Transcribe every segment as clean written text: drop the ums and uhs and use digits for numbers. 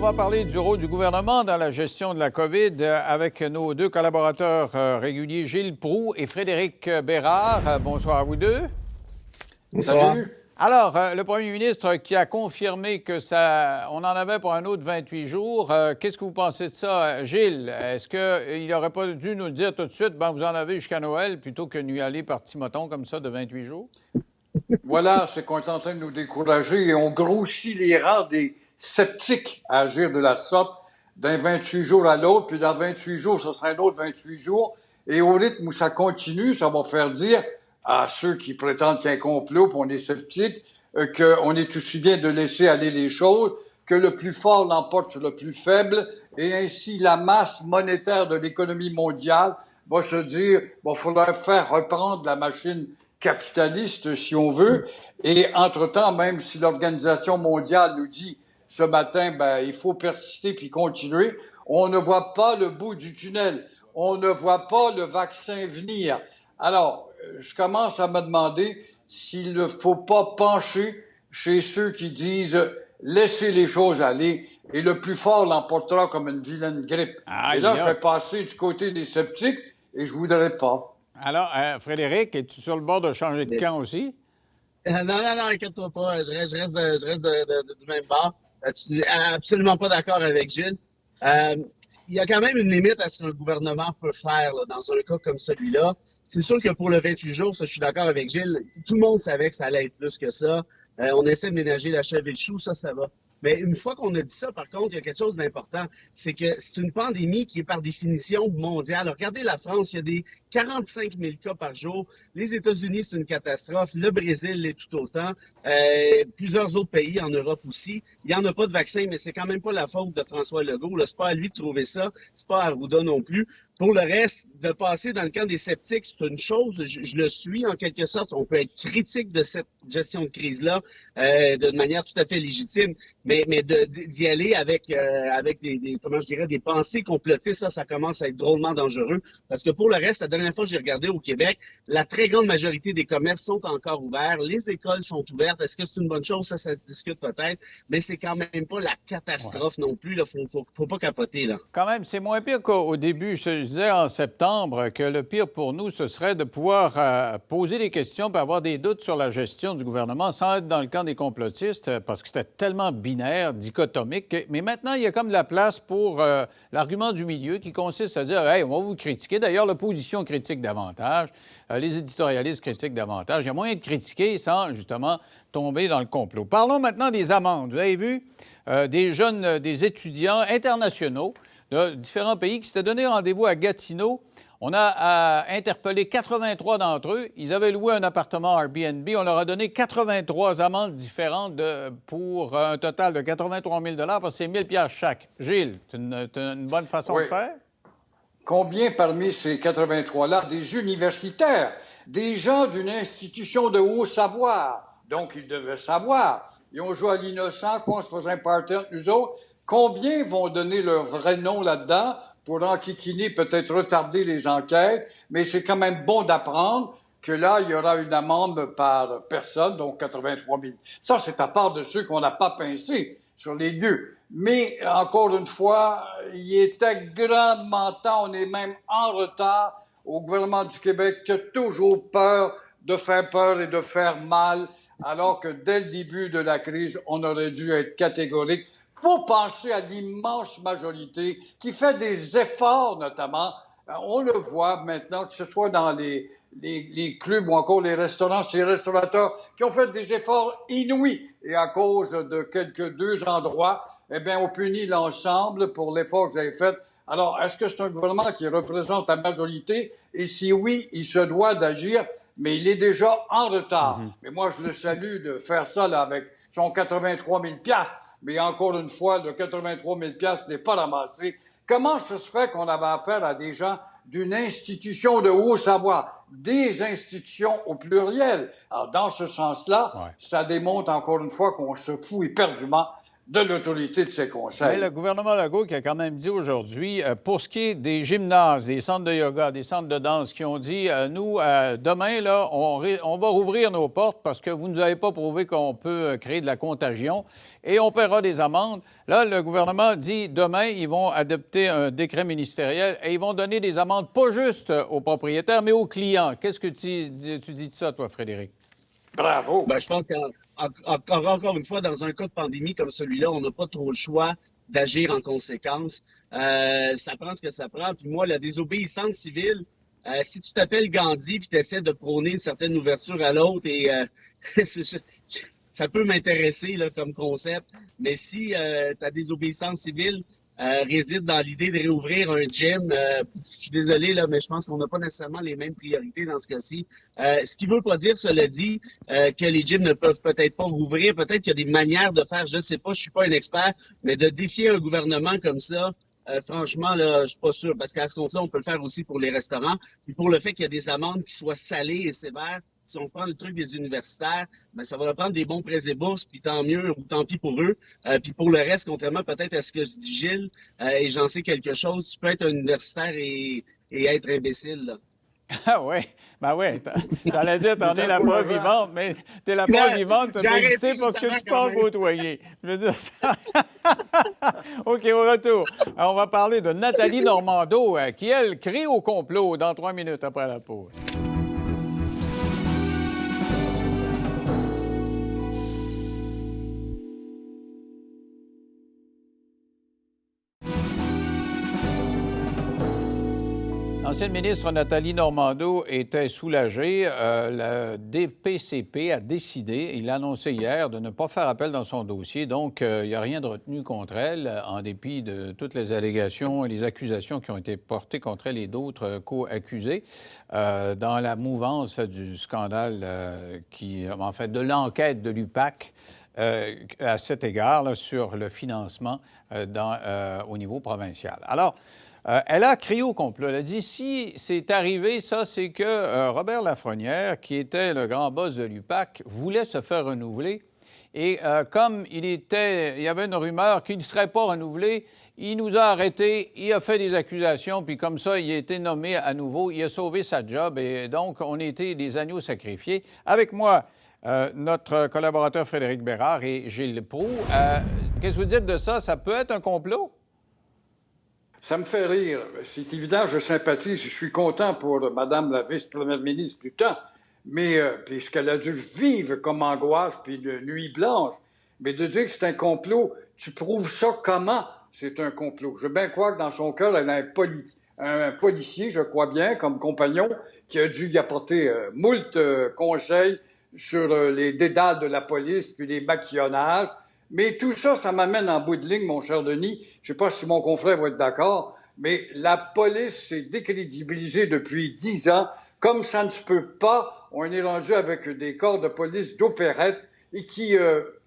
va parler du rôle du gouvernement dans la gestion de la COVID avec nos deux collaborateurs réguliers, Gilles Proulx et Frédéric Bérard. Bonsoir à vous deux. Bonsoir. Salut. Alors, le premier ministre qui a confirmé que on en avait pour un autre 28 jours. Qu'est-ce que vous pensez de ça, Gilles? Est-ce qu'il n'aurait pas dû nous le dire tout de suite, vous en avez jusqu'à Noël, plutôt que nous y aller par petit moton comme ça de 28 jours? Voilà, c'est qu'on est en train de nous décourager et on grossit les rangs des sceptiques à agir de la sorte d'un 28 jours à l'autre, puis dans 28 jours, ce sera un autre 28 jours. Et au rythme où ça continue, ça va faire dire à ceux qui prétendent qu'il y a un complot, puis on est sceptiques, qu'on est aussi bien de laisser aller les choses, que le plus fort l'emporte sur le plus faible, et ainsi la masse monétaire de l'économie mondiale va se dire, bon, faudra faire reprendre la machine capitaliste, si on veut, et entre-temps, même si l'Organisation mondiale nous dit ce matin, il faut persister puis continuer, on ne voit pas le bout du tunnel, on ne voit pas le vaccin venir. Alors, je commence à me demander s'il ne faut pas pencher chez ceux qui disent laissez les choses aller et le plus fort l'emportera comme une vilaine grippe. Et là, je vais passer du côté des sceptiques et je voudrais pas. Alors, Frédéric, es-tu sur le bord de changer de camp aussi? Non, inquiète-toi pas. Je reste du même bord. Tu es absolument pas d'accord avec Gilles. Il y a quand même une limite à ce qu'un gouvernement peut faire là, dans un cas comme celui-là. C'est sûr que pour le 28 jours, ça, je suis d'accord avec Gilles. Tout le monde savait que ça allait être plus que ça. On essaie de ménager la chèvre et le chou, ça va. Mais une fois qu'on a dit ça, par contre, il y a quelque chose d'important. C'est que c'est une pandémie qui est par définition mondiale. Regardez la France, il y a des 45 000 cas par jour. Les États-Unis, c'est une catastrophe. Le Brésil l'est tout autant. Plusieurs autres pays en Europe aussi. Il n'y en a pas de vaccin, mais c'est quand même pas la faute de François Legault. Là, c'est pas à lui de trouver ça. C'est pas à Arruda non plus. Pour le reste, de passer dans le camp des sceptiques, c'est une chose. Je le suis en quelque sorte. On peut être critique de cette gestion de crise-là de manière tout à fait légitime. Mais d'y aller avec des pensées complotistes, ça commence à être drôlement dangereux. Parce que pour le reste, la dernière fois que j'ai regardé au Québec, la très grande majorité des commerces sont encore ouverts. Les écoles sont ouvertes. Est-ce que c'est une bonne chose? Ça se discute peut-être. Mais c'est quand même pas la catastrophe non plus. Là, faut pas capoter, là. Quand même, c'est moins pire qu'au début. Je disais en septembre que le pire pour nous, ce serait de pouvoir poser des questions et avoir des doutes sur la gestion du gouvernement sans être dans le camp des complotistes, parce que c'était tellement binaire, dichotomique. Mais maintenant, il y a comme de la place pour l'argument du milieu qui consiste à dire « Hey, on va vous critiquer. » D'ailleurs, l'opposition critique davantage, les éditorialistes critiquent davantage. Il y a moyen de critiquer sans, justement, tomber dans le complot. Parlons maintenant des amendes. Vous avez vu des étudiants internationaux de différents pays qui s'étaient donné rendez-vous à Gatineau. On a interpellé 83 d'entre eux. Ils avaient loué un appartement Airbnb. On leur a donné 83 amendes différentes pour un total de 83 000 parce que c'est 1 000 chaque. Gilles, c'est une bonne façon de faire? Combien parmi ces 83-là des universitaires, des gens d'une institution de haut savoir? Donc, ils devaient savoir. Ils ont joué à l'innocent, qu'on se faisait un party entre nous autres. Combien vont donner leur vrai nom là-dedans pour enquiquiner, peut-être retarder les enquêtes? Mais c'est quand même bon d'apprendre que là, il y aura une amende par personne, donc 83 000. Ça, c'est à part de ceux qu'on n'a pas pincés sur les lieux. Mais, encore une fois, il était grandement temps, on est même en retard au gouvernement du Québec qui a toujours peur de faire peur et de faire mal, alors que dès le début de la crise, on aurait dû être catégorique. Il faut penser à l'immense majorité qui fait des efforts, notamment. On le voit maintenant, que ce soit dans les clubs ou encore les restaurants, ces restaurateurs qui ont fait des efforts inouïs. Et à cause de quelques deux endroits, on punit l'ensemble pour l'effort que vous avez fait. Alors, est-ce que c'est un gouvernement qui représente la majorité? Et si oui, il se doit d'agir, mais il est déjà en retard. Mais moi, je le salue de faire ça là, avec son 83 000 $. Mais encore une fois, le 83 000 $ n'est pas ramassé. Comment ça se fait qu'on avait affaire à des gens d'une institution de haut savoir, des institutions au pluriel? Alors, dans ce sens-là, ça démontre encore une fois qu'on se fout éperdument de l'autorité de ces conseils. Mais le gouvernement Legault qui a quand même dit aujourd'hui, pour ce qui est des gymnases, des centres de yoga, des centres de danse, qui ont dit, nous, demain, là, on va rouvrir nos portes parce que vous ne nous avez pas prouvé qu'on peut créer de la contagion et on paiera des amendes. Là, le gouvernement dit, demain, ils vont adopter un décret ministériel et ils vont donner des amendes pas juste aux propriétaires, mais aux clients. Qu'est-ce que tu dis de ça, toi, Frédéric? Bravo! Ben, je pense qu'encore une fois, dans un cas de pandémie comme celui-là, on n'a pas trop le choix d'agir en conséquence. Ça prend ce que ça prend. Puis moi, la désobéissance civile, si tu t'appelles Gandhi puis tu essaies de prôner une certaine ouverture à l'autre, et ça peut m'intéresser là, comme concept, mais si ta désobéissance civile réside dans l'idée de réouvrir un gym. Je suis désolé, là, mais je pense qu'on n'a pas nécessairement les mêmes priorités dans ce cas-ci. Ce qui ne veut pas dire, cela dit, que les gyms ne peuvent peut-être pas rouvrir. Peut-être qu'il y a des manières de faire, je ne sais pas, je suis pas un expert, mais de défier un gouvernement comme ça, franchement, là, je suis pas sûr, parce qu'à ce compte-là, on peut le faire aussi pour les restaurants. Puis pour le fait qu'il y a des amendes qui soient salées et sévères, si on prend le truc des universitaires, ben ça va leur prendre des bons prêts et bourses, puis tant mieux ou tant pis pour eux. Puis pour le reste, contrairement peut-être à ce que je dis Gilles, et j'en sais quelque chose, tu peux être un universitaire et être imbécile, là. Ah oui, ben oui. J'allais dire, t'en es la preuve vivante, mais t'es la preuve vivante, t'as existé parce que tu parles côtoyer. Je veux dire ça. OK, au retour. Alors, on va parler de Nathalie Normando, qui, elle, crie au complot dans 3 minutes après la pause. L'ancienne ministre Nathalie Normando était soulagée. Le DPCP a décidé, il l'a annoncé hier, de ne pas faire appel dans son dossier. Donc, il n'y a rien de retenu contre elle, en dépit de toutes les allégations et les accusations qui ont été portées contre elle et d'autres co-accusés dans la mouvance du scandale en fait, de l'enquête de l'UPAC. À cet égard, là, sur le financement au niveau provincial. Alors, elle a crié au complot. Elle a dit, si c'est arrivé, ça, c'est que Robert Lafrenière, qui était le grand boss de l'UPAC, voulait se faire renouveler. Et comme il y avait une rumeur qu'il ne serait pas renouvelé, il nous a arrêtés, il a fait des accusations, puis comme ça, il a été nommé à nouveau, il a sauvé sa job, et donc, on était des agneaux sacrifiés. Avec moi, notre collaborateur Frédéric Bérard et Gilles Proulx. Qu'est-ce que vous dites de ça? Ça peut être un complot? Ça me fait rire. C'est évident, je sympathise, je suis content pour Mme la vice-première ministre du temps, mais puisqu'elle a dû vivre comme angoisse puis de nuit blanche, mais de dire que c'est un complot, tu prouves ça comment c'est un complot? Je veux bien croire que dans son cœur, elle a un policier, je crois bien, comme compagnon, qui a dû y apporter moult conseils sur les dédales de la police puis les maquillonnages. Mais tout ça, ça m'amène en bout de ligne, mon cher Denis. Je ne sais pas si mon confrère va être d'accord, mais la police s'est décrédibilisée depuis 10 ans. Comme ça ne se peut pas, on est rendu avec des corps de police d'opérette et qui,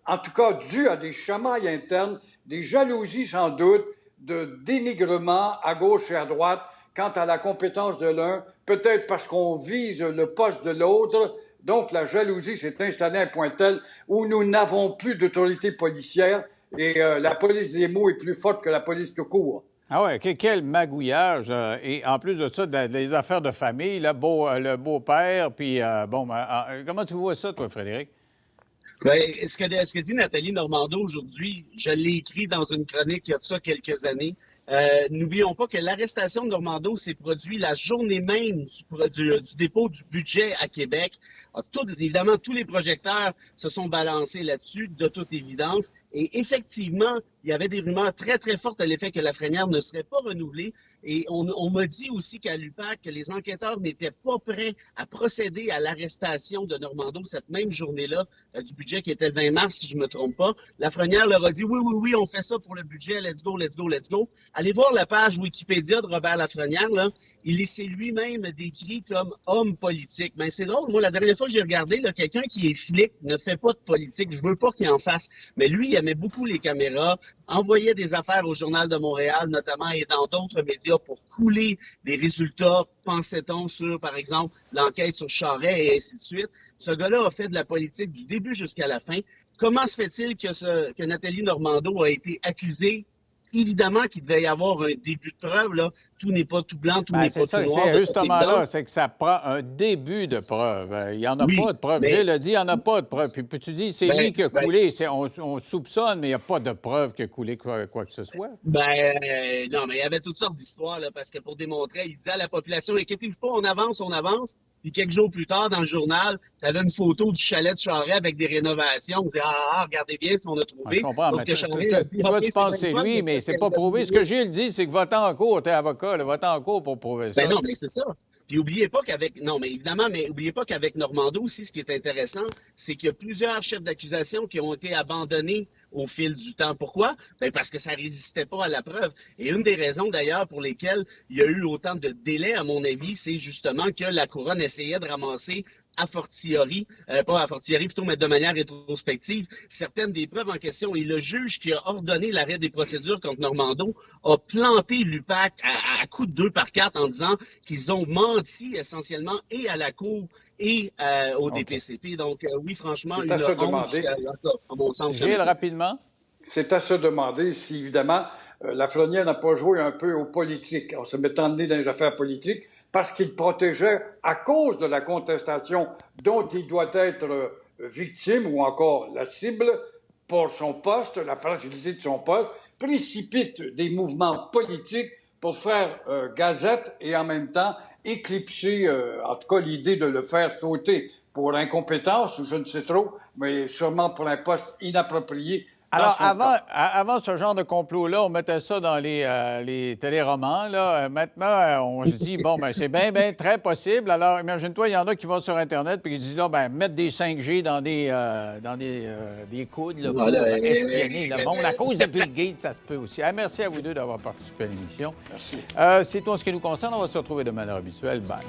en tout cas, dû à des chamailles internes, des jalousies sans doute, de dénigrement à gauche et à droite quant à la compétence de l'un, peut-être parce qu'on vise le poste de l'autre. Donc, la jalousie s'est installée à un point tel où nous n'avons plus d'autorité policière et la police des mots est plus forte que la police tout court. Ah oui, quel magouillage. Et en plus de ça, des affaires de famille, le beau-père, puis comment tu vois ça, toi, Frédéric? Bien, ce que dit Nathalie Normando aujourd'hui, je l'ai écrit dans une chronique il y a de ça quelques années. N'oublions pas que l'arrestation de Normando s'est produite la journée même du dépôt du budget à Québec. Évidemment, tous les projecteurs se sont balancés là-dessus, de toute évidence. Et effectivement, il y avait des rumeurs très, très fortes à l'effet que Lafrenière ne serait pas renouvelée. Et on m'a dit aussi qu'à l'UPAC, que les enquêteurs n'étaient pas prêts à procéder à l'arrestation de Normando cette même journée-là du budget qui était le 20 mars, si je ne me trompe pas. Lafrenière leur a dit oui, on fait ça pour le budget, let's go, let's go, let's go. Allez voir la page Wikipédia de Robert Lafrenière, là. Il s'est lui-même décrit comme homme politique. Mais c'est drôle, moi, la dernière fois que j'ai regardé, là, quelqu'un qui est flic ne fait pas de politique. Je veux pas qu'il en fasse. Mais lui, il aimait beaucoup les caméras, envoyait des affaires au Journal de Montréal, notamment, et dans d'autres médias pour couler des résultats, pensait-on, sur, par exemple, l'enquête sur Charest et ainsi de suite. Ce gars-là a fait de la politique du début jusqu'à la fin. comment se fait-il que Nathalie Normando a été accusée? Évidemment qu'il devait y avoir un début de preuve, là. Tout n'est pas tout blanc, tout n'est C'est pas ça, tout noir. c'est de justement côté là, blanc. c'est que ça prend un début de preuve. Il n'y en a Oui, pas de preuve. mais Gilles a dit, il n'y en a pas de preuve. Puis tu dis, c'est lui qui a ben, coulé. On soupçonne, mais il n'y a pas de preuve qu'il a coulé quoi que ce soit. non, mais il y avait toutes sortes d'histoires, là, parce que pour démontrer, il disait à la population, inquiétez-vous pas, on avance, on avance. Puis quelques jours plus tard, dans le journal, tu avais une photo du chalet de Charest avec des rénovations. On disait, regardez bien ce qu'on a Ah, je trouvé. comprends, Sauf mais que Charest a dit, toi, OK, tu c'est penses que bien c'est fun, lui, mais c'est c'est pas prouvé. Ce que Gilles dit, c'est que va-t'en en cours, t'es avocat, va-t'en en cours pour prouver ça. Ben non, mais c'est ça. Puis oubliez pas qu'avec, non, mais évidemment, mais oubliez pas qu'avec Normando aussi, ce qui est intéressant, c'est qu'il y a plusieurs chefs d'accusation qui ont été abandonnés au fil du temps. Pourquoi? Ben parce que ça résistait pas à la preuve. Et une des raisons d'ailleurs pour lesquelles il y a eu autant de délais, à mon avis, c'est justement que la couronne essayait de ramasser a fortiori, pas a fortiori plutôt, mais de manière rétrospective, certaines des preuves en question. Et le juge qui a ordonné l'arrêt des procédures contre Normando a planté l'UPAC à coups de 2 par 4 en disant qu'ils ont menti essentiellement et à la Cour et au DPCP. Donc, oui, franchement, C'est une à se honte, demander. à mon sens. Gilles, rapidement. C'est à se demander si, évidemment, Lafrenière n'a pas joué un peu aux politiques, en se mettant le nez dans les affaires politiques, parce qu'il protégeait, à cause de la contestation dont il doit être victime ou encore la cible pour son poste, la fragilité de son poste, précipite des mouvements politiques pour faire gazette et en même temps éclipser, en tout cas, l'idée de le faire sauter pour incompétence, ou je ne sais trop, mais sûrement pour un poste inapproprié. Alors, avant ce genre de complot-là, on mettait ça dans les téléromans. Là. Maintenant, on se dit, bon, ben c'est bien, très possible. Alors, imagine-toi, il y en a qui vont sur Internet et qui disent, là, ben mettre des 5G dans des coudes là, pour Voilà, espionner le monde. À cause de Bill Gates, ça se peut aussi. Merci à vous deux d'avoir participé à l'émission. Merci. C'est tout ce qui nous concerne. On va se retrouver de manière habituelle. Bye.